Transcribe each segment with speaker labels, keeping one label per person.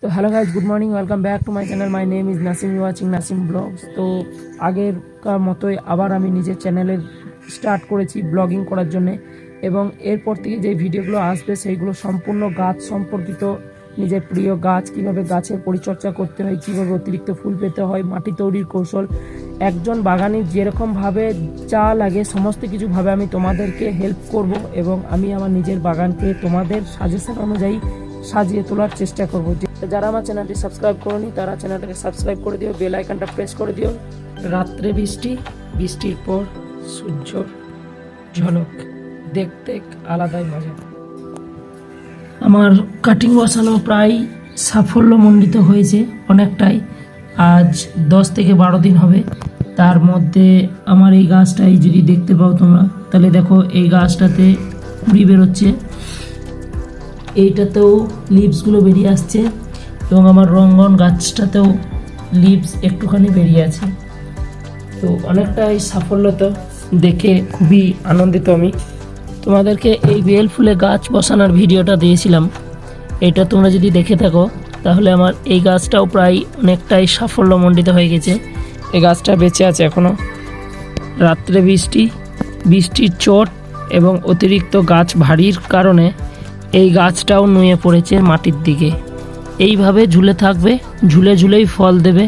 Speaker 1: তো hello guys, good morning, welcome back to my channel. My name is Nasim, you watching Nasim vlogs. তো আগেরকার মতোই আবার আমি নিজের চ্যানেলের স্টার্ট করেছি ব্লগিং করার জন্যে, এবং এরপর থেকে যে ভিডিওগুলো আসবে সেইগুলো সম্পূর্ণ গাছ সম্পর্কিত। নিজের প্রিয় গাছ, কীভাবে গাছের পরিচর্যা করতে হয়, কীভাবে অতিরিক্ত ফুল পেতে হয়, মাটি তৈরির কৌশল, একজন বাগানির যেরকমভাবে যা লাগে সমস্ত কিছুভাবে আমি তোমাদেরকে হেল্প করব, এবং আমি আমার নিজের বাগানকে তোমাদের সাজেশন অনুযায়ী সাজিয়ে তোলার চেষ্টা করব। যারা আমার চ্যানেলটি সাবস্ক্রাইব করোনি তারা চ্যানেলটাকে সাবস্ক্রাইব করে দিও, বেল আইকনটা প্রেস করে দিও। রাত্রে বৃষ্টি, বৃষ্টির পর সূর্য ঝলক, দেখতে আলাদাই মজা। আমার কাটিং বসানো প্রায় সাফল্যমণ্ডিত হয়েছে অনেকটাই। আজ 10 থেকে 12 দিন হবে। তার মধ্যে আমার এই গাছটাই যদি দেখতে পাও তোমরা, তাহলে দেখো এই গাছটাতে কুড়ি বেরোচ্ছে, এইটাতেও লিভসগুলো বেরিয়ে আসছে, এবং আমার রঙ্গন গাছটাতেও লিভস একটুখানি বেরিয়ে আছে। তো অনেকটাই সাফল্য, তো দেখে খুবই আনন্দিত আমি। তোমাদেরকে এই বেল ফুলে গাছ বসানোর ভিডিওটা দিয়েছিলাম, এটা তোমরা যদি দেখে থাকো তাহলে আমার এই গাছটাও প্রায় অনেকটাই সাফল্যমণ্ডিত হয়ে গেছে। এই গাছটা বেঁচে আছে এখনও। রাত্রে বৃষ্টির চোট এবং অতিরিক্ত গাছ ভারীর কারণে এই গাছটাও নুয়ে পড়েছে মাটির দিকে। এইভাবে ঝুলে থাকবে, ঝুলে ঝুলেই ফল দেবে।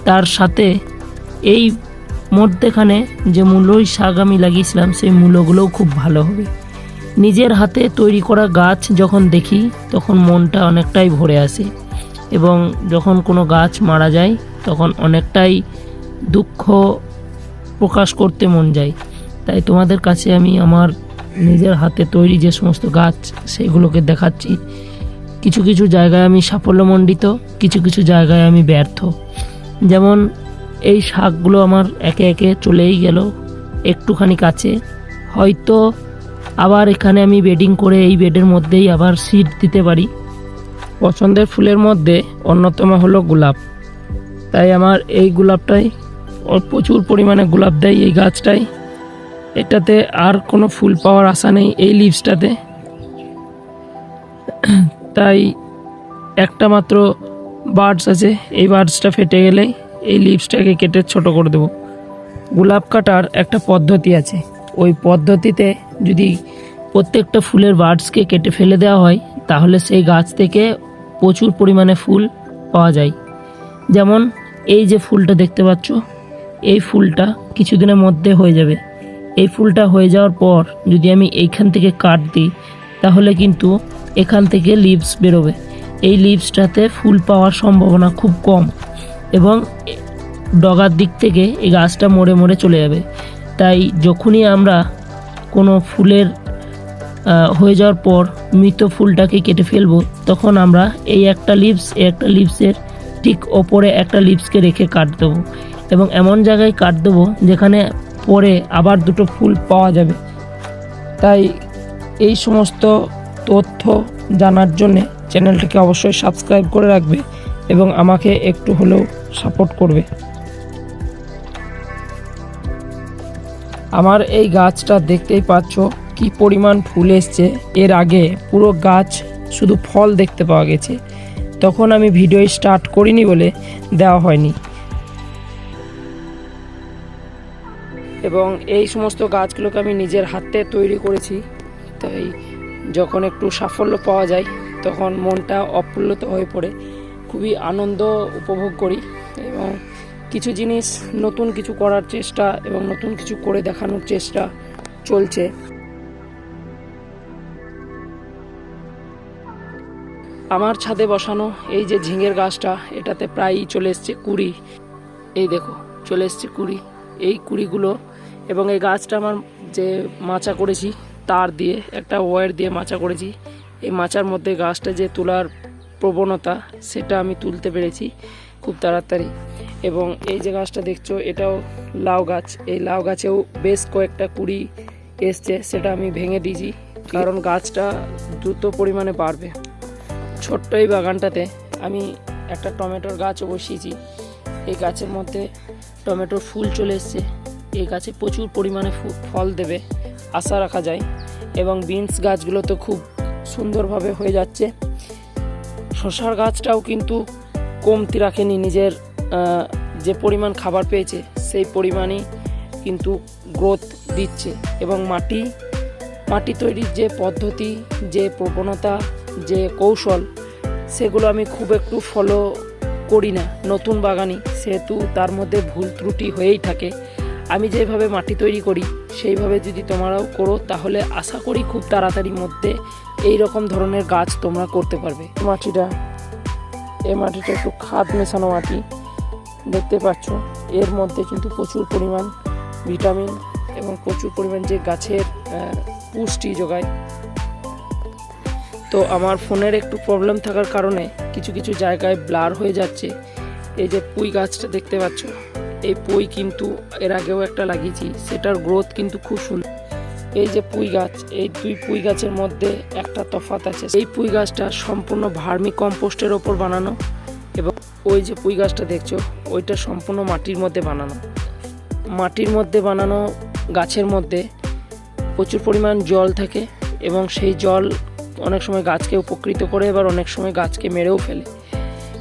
Speaker 1: তার সাথে এই মধ্যেখানে যে মূলই শাক আমি লাগিয়েছিলাম সেই মূলগুলোও খুব ভালো হবে। নিজের হাতে তৈরি করা গাছ যখন দেখি তখন মনটা অনেকটাই ভরে আসে, এবং যখন কোনো গাছ মারা যায় তখন অনেকটাই দুঃখ প্রকাশ করতে মন যায়। তাই তোমাদের কাছে আমি আমার নিজের হাতে তৈরি যে সমস্ত গাছ সেগুলোকে দেখাচ্ছি। কিছু কিছু জায়গায় আমি সাফল্যমণ্ডিত, কিছু কিছু জায়গায় আমি ব্যর্থ। যেমন এই শাকগুলো আমার একে একে চলেই গেল একটুখানি কাছে, হয়তো আবার এখানে আমি বেডিং করে এই বেডের মধ্যেই আবার সিড দিতে পারি। পছন্দের ফুলের মধ্যে অন্যতম হলো গোলাপ, তাই আমার এই গোলাপটাই প্রচুর পরিমাণে গোলাপ দেয় এই গাছটাই। এটাতে আর কোনো ফুল পাওয়ার আশা নেই এই লিভসটাতে, তাই একটা মাত্র বার্ডস আছে, এই বার্ডসটা ফেটে গেলেই এই লিভসটাকে কেটে ছোট করে দেবো। গোলাপ কাটার একটা পদ্ধতি আছে, ওই পদ্ধতিতে যদি প্রত্যেকটা ফুলের বার্ডসকে কেটে ফেলে দেওয়া হয় তাহলে সেই গাছ থেকে প্রচুর পরিমাণে ফুল পাওয়া যায়। যেমন এই যে ফুলটা দেখতে পাচ্ছ, এই ফুলটা কিছুদিনের মধ্যে হয়ে যাবে। এই ফুলটা হয়ে যাওয়ার পর যদি আমি এইখান থেকে কাট দিই তাহলে কিন্তু এখান থেকে লিভস বেরোবে। এই লিভসটাতে ফুল পাওয়ার সম্ভাবনা খুব কম, এবং ডগার দিক থেকে এই গাছটা মরে মরে চলে যাবে। তাই যখনই আমরা কোনো ফুলের হয়ে যাওয়ার পর মৃত ফুলটাকে কেটে ফেলবো, তখন আমরা এই একটা লিভসের ঠিক ওপরে একটা লিভসকে রেখে কাট দেবো, এবং এমন জায়গায় কাট দেবো যেখানে পরে আবার দুটো ফুল পাওয়া যাবে। তাই এই সমস্ত তথ্য জানার জন্যে চ্যানেলটাকে অবশ্যই সাবস্ক্রাইব করে রাখবে, এবং আমাকে একটু হলেও সাপোর্ট করবে। আমার এই গাছটা দেখতেই পাচ্ছ কি পরিমাণ ফুল এসছে। এর আগে পুরো গাছ শুধু ফল দেখতে পাওয়া গেছে, তখন আমি ভিডিও স্টার্ট করিনি বলে দেওয়া হয়নি। এবং এই সমস্ত গাছগুলোকে আমি নিজের হাতে তৈরি করেছি, তাই যখন একটু সাফল্য পাওয়া যায় তখন মনটা অপ্রুল্লত হয়ে পড়ে, খুবই আনন্দ উপভোগ করি, এবং কিছু জিনিস নতুন কিছু করার চেষ্টা এবং নতুন কিছু করে দেখানোর চেষ্টা চলছে। আমার ছাদে বসানো এই যে ঝিঙের গাছটা, এটাতে প্রায়ই চলে এসছে কুড়ি। এই দেখো চলে এসছে কুড়ি, এই কুড়িগুলো। এবং এই গাছটা আমার যে মাচা করেছি তার দিয়ে, একটা ওয়্যার দিয়ে মাচা করেছি, এই মাচার মধ্যে গাছটা যে তোলার প্রবণতা সেটা আমি তুলতে পেরেছি খুব তাড়াতাড়ি। এবং এই যে গাছটা দেখছো এটাও লাউ গাছ, এই লাউ গাছেও বেশ কয়েকটা কুড়ি এসছে, সেটা আমি ভেঙে দিয়েছি কারণ গাছটা দ্রুত পরিমাণে বাড়বে। ছোট্ট এই বাগানটাতে আমি একটা টমেটোর গাছও বসিয়েছি, এই গাছের মধ্যে টমেটোর ফুল চলে এসছে। এই গাছে প্রচুর পরিমাণে ফল দেবে আশা রাখা যায়, এবং বিনস গাছগুলো তো খুব সুন্দরভাবে হয়ে যাচ্ছে। শশার গাছটাও কিন্তু কমতি রাখেনি, নিজের যে পরিমাণ খাবার পেয়েছে সেই পরিমাণই কিন্তু গ্রোথ দিচ্ছে। এবং মাটি তৈরির যে পদ্ধতি, যে প্রবণতা, যে কৌশল, সেগুলো আমি খুব একটু ফলো করি না, নতুন বাগানি সেহেতু তার মধ্যে ভুল ত্রুটি হয়েই থাকে। আমি যেভাবে মাটি তৈরি করি সেইভাবে যদি তোমরাও করো তাহলে আশা করি খুব তাড়াতাড়ির মধ্যে এই রকম ধরনের গাছ তোমরা করতে পারবে। এই মাটিটা একটু খাদ মেশানো মাটি, দেখতে পাচ্ছ এর মধ্যে কিন্তু প্রচুর পরিমাণ ভিটামিন এবং প্রচুর পরিমাণ যে গাছের পুষ্টি যোগায়। তো আমার ফোনের একটু প্রবলেম থাকার কারণে কিছু কিছু জায়গায় ব্লার হয়ে যাচ্ছে। এই যে পুঁই গাছটা দেখতে পাচ্ছ, এই পুঁই কিন্তু এর আগেও একটা লাগিয়েছি, সেটার গ্রোথ কিন্তু খুব সুন্দর। এই যে পুঁই গাছ, এই দুই পুঁই গাছের মধ্যে একটা তফাৎ আছে। এই পুঁই গাছটা সম্পূর্ণ ভার্মি কম্পোস্টের ওপর বানানো, এবং ওই যে পুঁই গাছটা দেখছো ওইটা সম্পূর্ণ মাটির মধ্যে বানানো। মাটির মধ্যে বানানো গাছের মধ্যে প্রচুর পরিমাণ জল থাকে এবং সেই জল অনেক সময় গাছকে উপকৃত করে, এবার অনেক সময় গাছকে মেরেও ফেলে।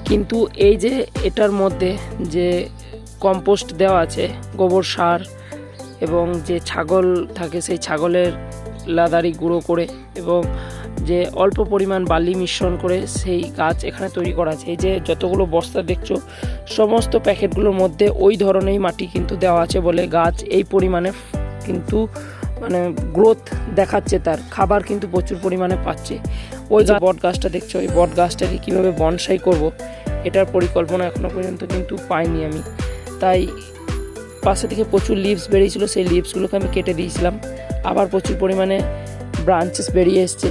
Speaker 1: কিন্তু এই যে এটার মধ্যে যে কম্পোস্ট দেওয়া আছে, গোবর সার এবং যে ছাগল থাকে সেই ছাগলের লাদারি গুঁড়ো করে এবং যে অল্প পরিমাণ বালি মিশ্রণ করে সেই গাছ এখানে তৈরি করা আছে। এই যে যতগুলো বস্তা দেখছো সমস্ত প্যাকেটগুলোর মধ্যে ওই ধরনেরই মাটি কিন্তু দেওয়া আছে বলে গাছ এই পরিমাণে কিন্তু মানে গ্রোথ দেখাচ্ছে, তার খাবার কিন্তু প্রচুর পরিমাণে পাচ্ছে। ওই যে বট গাছটা দেখছো, ওই বট গাছটাকে কীভাবে বনসাই করব এটার পরিকল্পনা এখনও পর্যন্ত কিন্তু পাইনি আমি। তাই পাশে থেকে প্রচুর লিভস বেরিয়েছিল, সেই লিভসগুলোকে আমি কেটে দিয়েছিলাম, আবার প্রচুর পরিমাণে ব্রাঞ্চেস বেরিয়ে এসছে।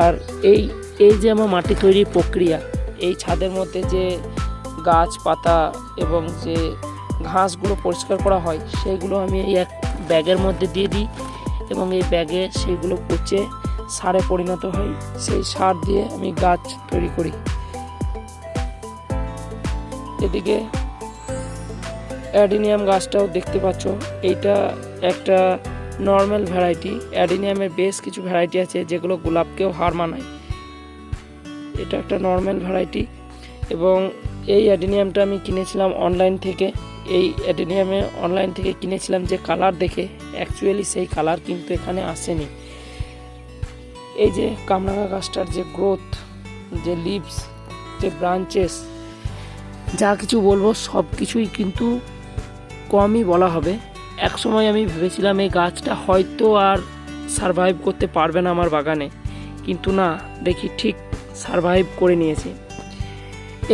Speaker 1: আর এই যে আমার মাটি তৈরির প্রক্রিয়া, এই ছাদের মধ্যে যে গাছপাতা এবং যে ঘাসগুলো পরিষ্কার করা হয় সেইগুলো আমি এই এক ব্যাগের মধ্যে দিয়ে দিই এবং এই ব্যাগে সেইগুলো পচে সারে পরিণত হয়। সেই সার দিয়ে আমি গাছ তৈরি করি। এদিকে অ্যাডিনিয়াম গাছটাও দেখতে পাচ্ছ, এইটা একটা নর্মাল ভ্যারাইটি। অ্যাডিনিয়ামের বেশ কিছু ভ্যারাইটি আছে যেগুলো গোলাপকেও হার মানায়, এটা একটা নর্মাল ভ্যারাইটি। এবং এই অ্যাডিনিয়ামটা আমি কিনেছিলাম অনলাইন থেকে। এই অ্যাডিনিয়ামে অনলাইন থেকে কিনেছিলাম যে কালার দেখে, অ্যাকচুয়ালি সেই কালার কিন্তু এখানে আসেনি। এই যে কামরাঙা গাছটার যে গ্রোথ, যে লিভস, যে ব্রাঞ্চেস, যা কিছু বলবো সব কিছুই কিন্তু কমই বলা হবে। এক সময় আমি ভেবেছিলাম এই গাছটা হয়তো আর সারভাইভ করতে পারবে না আমার বাগানে, কিন্তু না, দেখি ঠিক সারভাইভ করে নিয়েছে।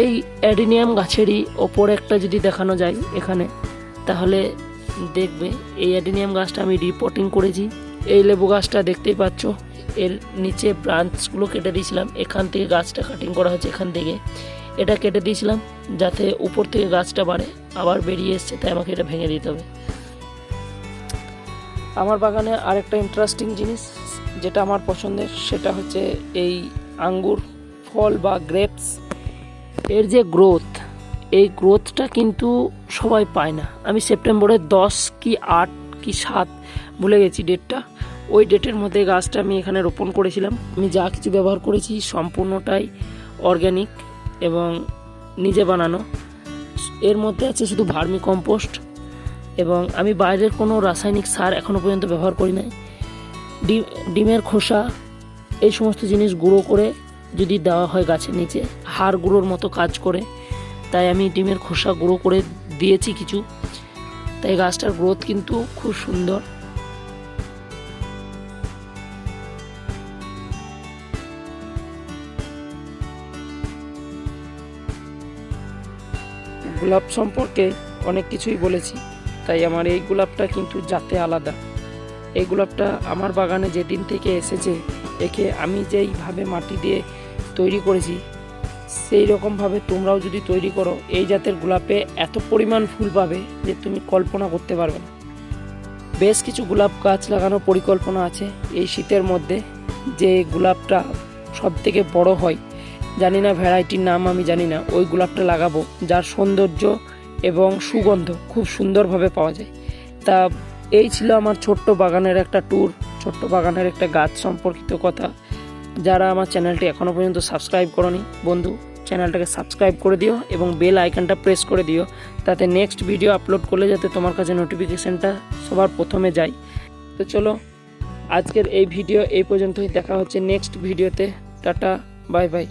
Speaker 1: এই অ্যাডিনিয়াম গাছেরই ওপর একটা যদি দেখানো যায় এখানে, তাহলে দেখবে এই অ্যাডিনিয়াম গাছটা আমি রিপোর্টিং করেছি। এই লেবু গাছটা দেখতেই পাচ্ছ, এর নিচে ব্রাঞ্চগুলো কেটে দিয়েছিলাম, এখান থেকে গাছটা কাটিং করা হচ্ছে, এখান থেকে এটা কেটে দিয়েছিলাম যাতে উপর থেকে গাছটা বাড়ে, আবার বেরিয়ে এসছে তাই আমাকে এটা ভেঙে দিতে হবে। আমার বাগানে আরেকটা ইন্টারেস্টিং জিনিস যেটা আমার পছন্দের, সেটা হচ্ছে এই আঙ্গুর ফল বা গ্রেপস। এর যে গ্রোথ, এই গ্রোথটা কিন্তু সবাই পায় না। আমি সেপ্টেম্বরের 10 কি 8 কি 7 ভুলে গেছি ডেটটা, ওই ডেটের মধ্যে গাছটা আমি এখানে রোপণ করেছিলাম। আমি যা কিছু ব্যবহার করেছি সম্পূর্ণটাই অর্গ্যানিক এবং নিজে বানানো। এর মধ্যে আছে শুধু ভার্মি কম্পোস্ট, এবং আমি বাইরের কোনো রাসায়নিক সার এখনও পর্যন্ত ব্যবহার করি নাই। ডিমের খোসা এই সমস্ত জিনিস গুঁড়ো করে যদি দেওয়া হয় গাছের নিচে, হাড় গুঁড়োর মতো কাজ করে, তাই আমি ডিমের খোসা গুঁড়ো করে দিয়েছি কিছু, তাই গাছটার গ্রোথ কিন্তু খুব সুন্দর। গোলাপ সম্পর্কে অনেক কিছুই বলেছি, তাই আমার এই গোলাপটা কিন্তু জাতে আলাদা। এই গোলাপটা আমার বাগানে যেদিন থেকে এসেছে, একে আমি যেইভাবে মাটি দিয়ে তৈরি করেছি সেই রকমভাবে তোমরাও যদি তৈরি করো, এই জাতের গোলাপে এত পরিমাণ ফুল পাবে যে তুমি কল্পনা করতে পারবে না। বেশ কিছু গোলাপ গাছ লাগানোর পরিকল্পনা আছে এই শীতের মধ্যে। যে গোলাপটা সব থেকে বড় হয়, জানি না ভ্যারাইটির নাম, আমি জানি না, ওই গোলাপটা লাগাবো যার সৌন্দর্য এবং সুগন্ধ খুব সুন্দরভাবে পাওয়া যায়। তা এই ছিল আমার ছোট্ট বাগানের একটা ট্যুর, ছোট্ট বাগানের একটা গাছ সম্পর্কিত কথা। যারা আমার চ্যানেলটি এখনও পর্যন্ত সাবস্ক্রাইব করনি বন্ধু, চ্যানেলটাকে সাবস্ক্রাইব করে দিও এবং বেল আইকনটা প্রেস করে দিও, তাতে নেক্সট ভিডিও আপলোড করলে যাতে তোমার কাছে নোটিফিকেশানটা সবার প্রথমে যায়। তো চলো আজকের এই ভিডিও এই পর্যন্তই, দেখা হচ্ছে নেক্সট ভিডিওতে। Tata, bye bye.